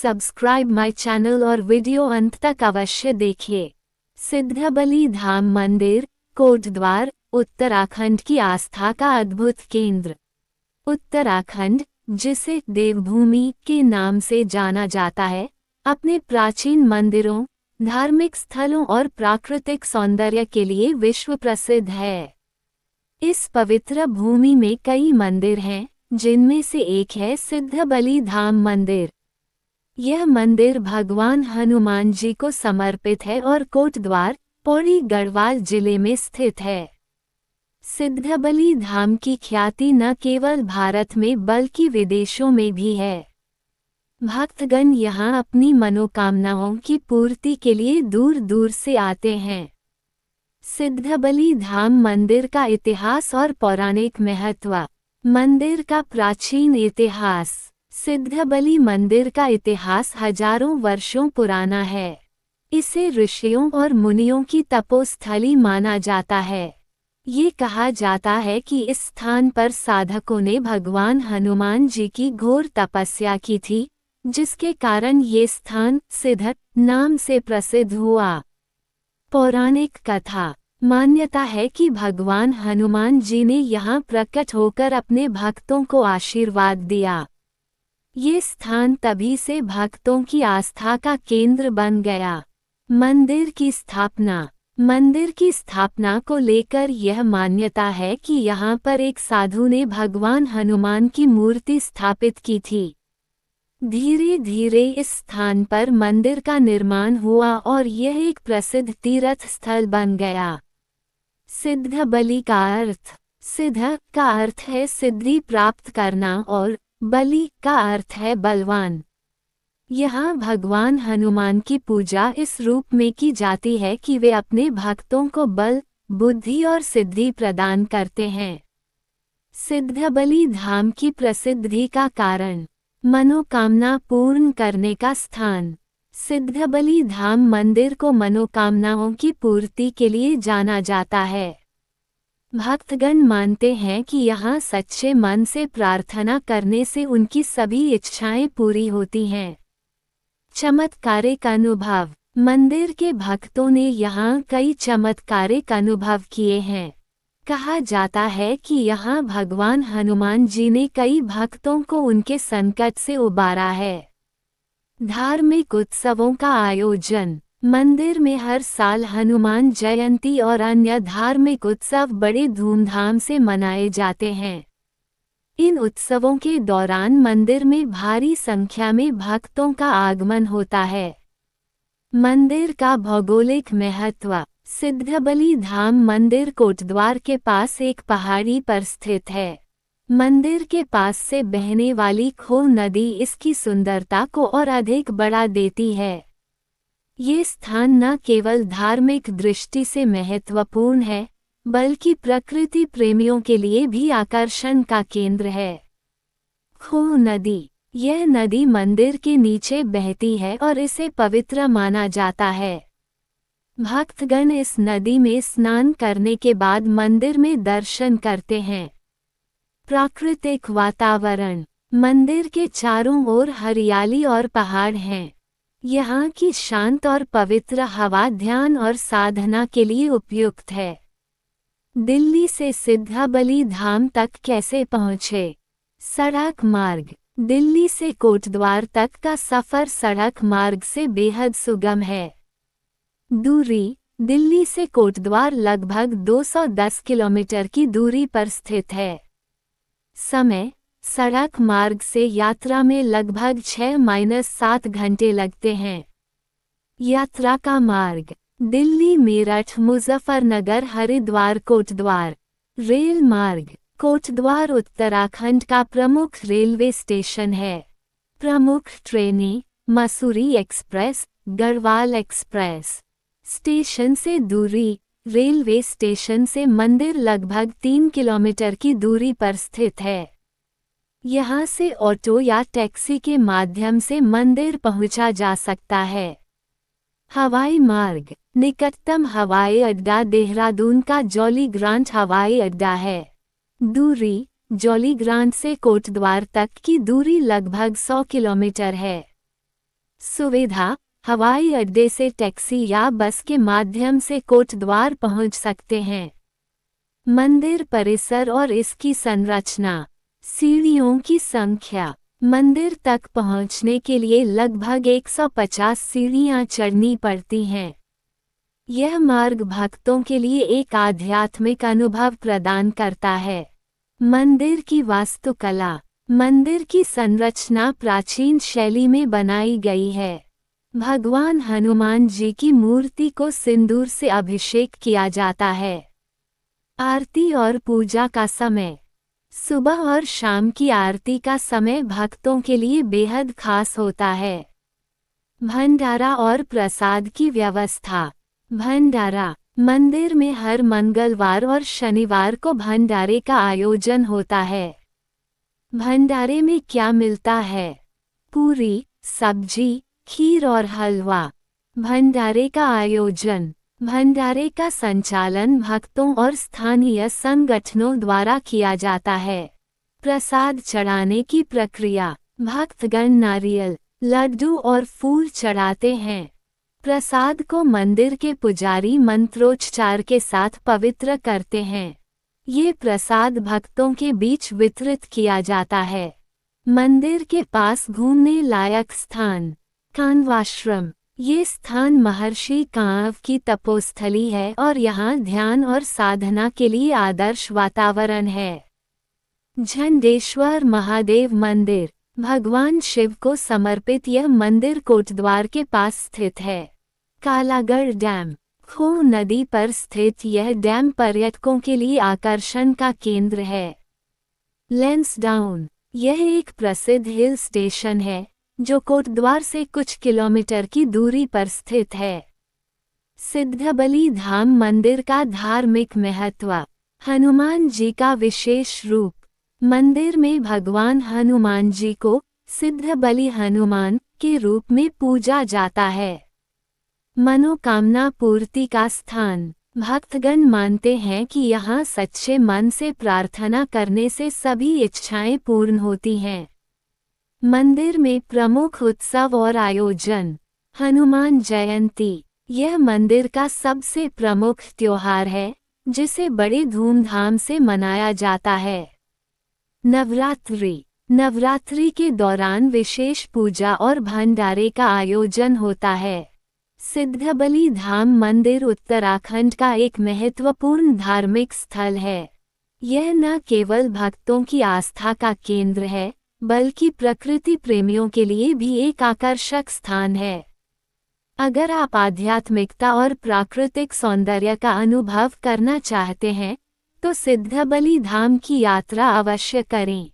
Subscribe my channel और video अंत तक अवश्य देखिए। सिद्धबली धाम मंदिर, कोटद्वार, उत्तराखंड की आस्था का अद्भुत केंद्र। उत्तराखंड, जिसे देवभूमि के नाम से जाना जाता है, अपने प्राचीन मंदिरों, धार्मिक स्थलों और प्राकृतिक सौंदर्य के लिए विश्व प्रसिद्ध है। इस पवित्र भूमि में कई मंदिर हैं, जिनमें से एक है सिद्धबली धाम मंदिर। यह मंदिर भगवान हनुमान जी को समर्पित है और कोटद्वार, पौड़ी गढ़वाल जिले में स्थित है। सिद्धबली धाम की ख्याति न केवल भारत में बल्कि विदेशों में भी है। भक्तगण यहाँ अपनी मनोकामनाओं की पूर्ति के लिए दूर दूर से आते हैं। सिद्धबली धाम मंदिर का इतिहास और पौराणिक महत्व। मंदिर का प्राचीन इतिहास। सिद्धबली मंदिर का इतिहास हजारों वर्षों पुराना है। इसे ऋषियों और मुनियों की तपोस्थली माना जाता है। ये कहा जाता है कि इस स्थान पर साधकों ने भगवान हनुमान जी की घोर तपस्या की थी, जिसके कारण ये स्थान सिद्ध नाम से प्रसिद्ध हुआ। पौराणिक कथा। मान्यता है कि भगवान हनुमान जी ने यहाँ प्रकट होकर अपने भक्तों को आशीर्वाद दिया। ये स्थान तभी से भक्तों की आस्था का केंद्र बन गया। मंदिर की स्थापना। मंदिर की स्थापना को लेकर यह मान्यता है कि यहाँ पर एक साधु ने भगवान हनुमान की मूर्ति स्थापित की थी। धीरे धीरे इस स्थान पर मंदिर का निर्माण हुआ और यह एक प्रसिद्ध तीर्थ स्थल बन गया। सिद्धबली का अर्थ। सिद्ध का अर्थ है सिद्धि प्राप्त करना और बलि का अर्थ है बलवान। यहाँ भगवान हनुमान की पूजा इस रूप में की जाती है कि वे अपने भक्तों को बल, बुद्धि और सिद्धि प्रदान करते हैं। सिद्धबली धाम की प्रसिद्धि का कारण। मनोकामना पूर्ण करने का स्थान। सिद्धबली धाम मंदिर को मनोकामनाओं की पूर्ति के लिए जाना जाता है। भक्तगण मानते हैं कि यहाँ सच्चे मन से प्रार्थना करने से उनकी सभी इच्छाएं पूरी होती हैं। चमत्कारिक अनुभव। मंदिर के भक्तों ने यहाँ कई चमत्कारिक अनुभव किए हैं। कहा जाता है कि यहाँ भगवान हनुमान जी ने कई भक्तों को उनके संकट से उबारा है। धार्मिक उत्सवों का आयोजन। मंदिर में हर साल हनुमान जयंती और अन्य धार्मिक उत्सव बड़े धूमधाम से मनाए जाते हैं। इन उत्सवों के दौरान मंदिर में भारी संख्या में भक्तों का आगमन होता है। मंदिर का भौगोलिक महत्व। सिद्धबली धाम मंदिर कोटद्वार के पास एक पहाड़ी पर स्थित है। मंदिर के पास से बहने वाली खो नदी इसकी सुंदरता को और अधिक बढ़ा देती है। ये स्थान न केवल धार्मिक दृष्टि से महत्वपूर्ण है, बल्कि प्रकृति प्रेमियों के लिए भी आकर्षण का केंद्र है। खो नदी। यह नदी मंदिर के नीचे बहती है और इसे पवित्र माना जाता है। भक्तगण इस नदी में स्नान करने के बाद मंदिर में दर्शन करते हैं। प्राकृतिक वातावरण। मंदिर के चारों ओर हरियाली और पहाड़ हैं। यहाँ की शांत और पवित्र हवा ध्यान और साधना के लिए उपयुक्त है। दिल्ली से सिद्धबली धाम तक कैसे पहुँचे? सड़क मार्ग। दिल्ली से कोटद्वार तक का सफर सड़क मार्ग से बेहद सुगम है। दूरी। दिल्ली से कोटद्वार लगभग 210 किलोमीटर की दूरी पर स्थित है। समय। सड़क मार्ग से यात्रा में लगभग 6-7 घंटे लगते हैं। यात्रा का मार्ग। दिल्ली मेरठ मुजफ्फरनगर हरिद्वार कोटद्वार। रेल मार्ग। कोटद्वार उत्तराखंड का प्रमुख रेलवे स्टेशन है। प्रमुख ट्रेनें Mussoorie express, Garhwal express. Station से दूरी। रेलवे स्टेशन से मंदिर लगभग 3 किलोमीटर की दूरी पर स्थित है। यहाँ से ऑटो या टैक्सी के माध्यम से मंदिर पहुँचा जा सकता है। हवाई मार्ग। निकटतम हवाई अड्डा देहरादून का जॉली ग्रांट हवाई अड्डा है। दूरी। जॉली ग्रांट से कोटद्वार तक की दूरी लगभग 100 किलोमीटर है। सुविधा: हवाई अड्डे से टैक्सी या बस के माध्यम से कोटद्वार पहुंच सकते हैं। मंदिर परिसर और इसकी संरचना। सीढ़ियों की संख्या: मंदिर तक पहुंचने के लिए लगभग 150 सीढ़ियां चढ़नी पड़ती हैं। यह मार्ग भक्तों के लिए एक आध्यात्मिक अनुभव प्रदान करता है। मंदिर की वास्तुकला: मंदिर की संरचना प्राचीन शैली में बनाई गई है। भगवान हनुमान जी की मूर्ति को सिंदूर से अभिषेक किया जाता है। आरती और पूजा का समय: सुबह और शाम की आरती का समय भक्तों के लिए बेहद खास होता है। भंडारा और प्रसाद की व्यवस्था। भंडारा: मंदिर में हर मंगलवार और शनिवार को भंडारे का आयोजन होता है। भंडारे में क्या मिलता है? पूरी, सब्जी, खीर और हलवा। भंडारे का आयोजन: भंडारे का संचालन भक्तों और स्थानीय संगठनों द्वारा किया जाता है। प्रसाद चढ़ाने की प्रक्रिया: भक्तगण नारियल, लड्डू और फूल चढ़ाते हैं। प्रसाद को मंदिर के पुजारी मंत्रोच्चार के साथ पवित्र करते हैं। ये प्रसाद भक्तों के बीच वितरित किया जाता है। मंदिर के पास घूमने लायक स्थान: काण्वाश्रम। ये स्थान महर्षि कांव की तपोस्थली है और यहाँ ध्यान और साधना के लिए आदर्श वातावरण है। झंडेश्वर महादेव मंदिर: भगवान शिव को समर्पित यह मंदिर कोटद्वार के पास स्थित है। कालागढ़ डैम: खोह नदी पर स्थित यह डैम पर्यटकों के लिए आकर्षण का केंद्र है। लैंसडाउन: यह एक प्रसिद्ध हिल स्टेशन है जो कोटद्वार से कुछ किलोमीटर की दूरी पर स्थित है। सिद्धबली धाम मंदिर का धार्मिक महत्व। हनुमान जी का विशेष रूप: मंदिर में भगवान हनुमान जी को सिद्धबली हनुमान के रूप में पूजा जाता है। मनोकामना पूर्ति का स्थान: भक्तगण मानते हैं कि यहाँ सच्चे मन से प्रार्थना करने से सभी इच्छाएं पूर्ण होती हैं। मंदिर में प्रमुख उत्सव और आयोजन: हनुमान जयंती: यह मंदिर का सबसे प्रमुख त्योहार है जिसे बड़े धूमधाम से मनाया जाता है। नवरात्रि: नवरात्रि के दौरान विशेष पूजा और भंडारे का आयोजन होता है। सिद्धबली धाम मंदिर उत्तराखंड का एक महत्वपूर्ण धार्मिक स्थल है। यह न केवल भक्तों की आस्था का केंद्र है बल्कि प्रकृति प्रेमियों के लिए भी एक आकर्षक स्थान है। अगर आप आध्यात्मिकता और प्राकृतिक सौंदर्य का अनुभव करना चाहते हैं तो सिद्धबली धाम की यात्रा अवश्य करें।